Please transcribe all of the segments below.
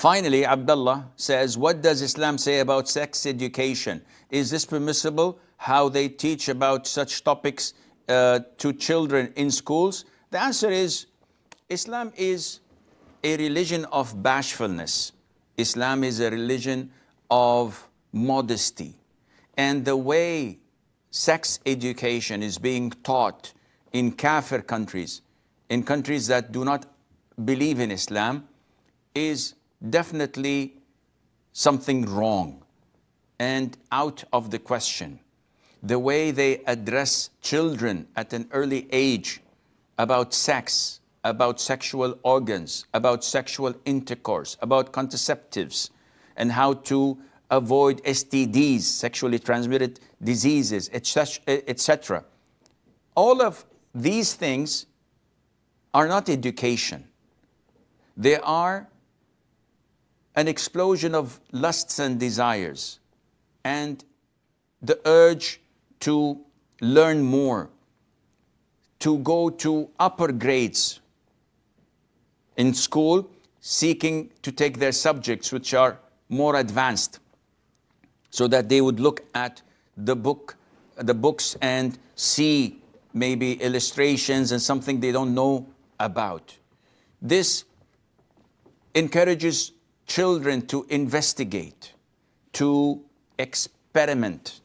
Finally, Abdullah says, what does Islam say about sex education? Is this permissible? How they teach about such topics to children in schools? The answer is, Islam is a religion of bashfulness. Islam is a religion of modesty. And the way sex education is being taught in kafir countries, in countries that do not believe in Islam, is definitely something wrong and out of the question. The way they address children at an early age about sex, about sexual organs, about sexual intercourse, about contraceptives, and how to avoid STDs, sexually transmitted diseases, etc. All of these things are not education. They are an explosion of lusts and desires and the urge to learn more, to go to upper grades in school, seeking to take their subjects which are more advanced, so that they would look at the books and see maybe illustrations and something they don't know about. This encourages children to investigate, to experiment,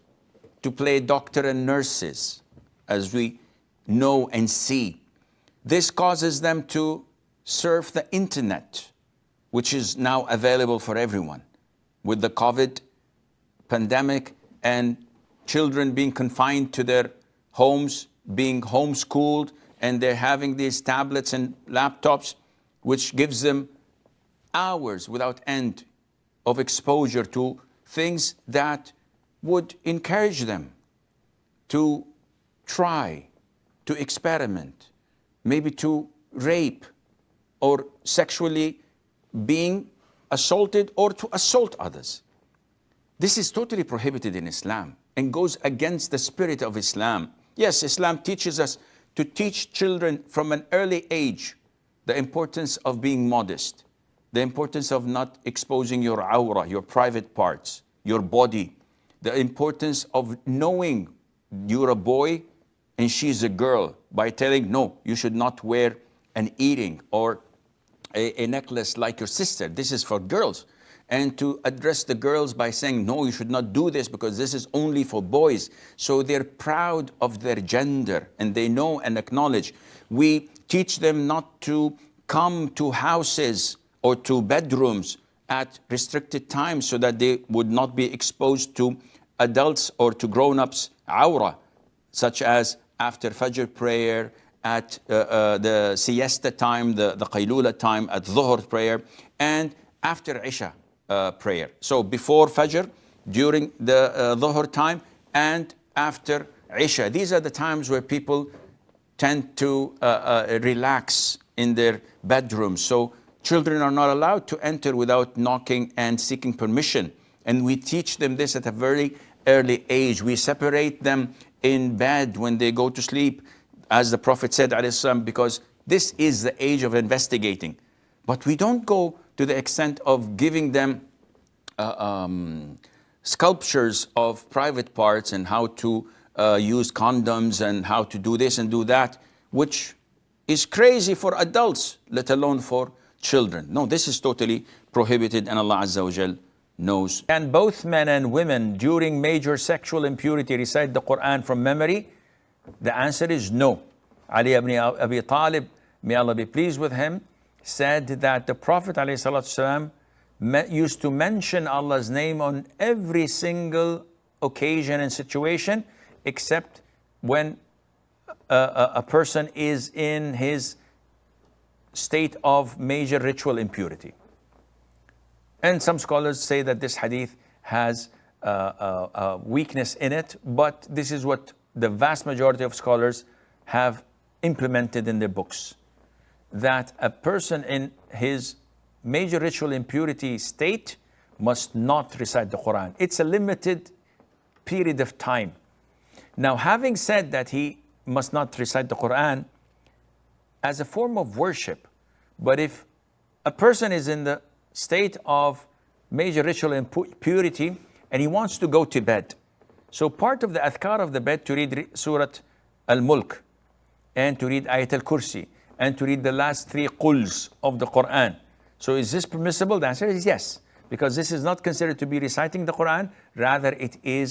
to play doctor and nurses, as we know and see. This causes them to surf the internet, which is now available for everyone. With the COVID pandemic and children being confined to their homes, being homeschooled, and they're having these tablets and laptops, which gives them hours without end of exposure to things that would encourage them to try, to experiment, maybe to rape or sexually being assaulted or to assault others. This is totally prohibited in Islam and goes against the spirit of Islam. Yes, Islam teaches us to teach children from an early age the importance of being modest, the importance of not exposing your awrah, your private parts, your body, the importance of knowing you're a boy and she's a girl by telling, no, you should not wear an earring or a necklace like your sister. This is for girls. And to address the girls by saying, no, you should not do this because this is only for boys. So they're proud of their gender and they know and acknowledge. We teach them not to come to houses or to bedrooms at restricted times so that they would not be exposed to adults or to grown-ups awrah, such as after Fajr prayer, at the siesta time, the qaylula time, at Dhuhr prayer, and after Isha prayer. So before Fajr, during the Dhuhr time, and after Isha. These are the times where people tend to relax in their bedrooms. So children are not allowed to enter without knocking and seeking permission. And we teach them this at a very early age. We separate them in bed when they go to sleep, as the Prophet said, because this is the age of investigating. But we don't go to the extent of giving them sculptures of private parts and how to use condoms and how to do this and do that, which is crazy for adults, let alone for children. No, this is totally prohibited, and Allah Azza wa Jal knows. Can both men and women during major sexual impurity recite the Qur'an from memory? The answer is no. Ali ibn Abi Talib, may Allah be pleased with him, said that the Prophet ﷺ used to mention Allah's name on every single occasion and situation, except when a person is in his state of major ritual impurity. And some scholars say that this hadith has a weakness in it, but this is what the vast majority of scholars have implemented in their books, that a person in his major ritual impurity state must not recite the Qur'an. It's a limited period of time. Now, having said that he must not recite the Qur'an as a form of worship, but if a person is in the state of major ritual impurity, and he wants to go to bed. So part of the adhkar of the bed to read Surah Al-Mulk, and to read Ayat Al-Kursi, and to read the last 3 quls of the Qur'an. So is this permissible? The answer is yes, because this is not considered to be reciting the Qur'an, rather it is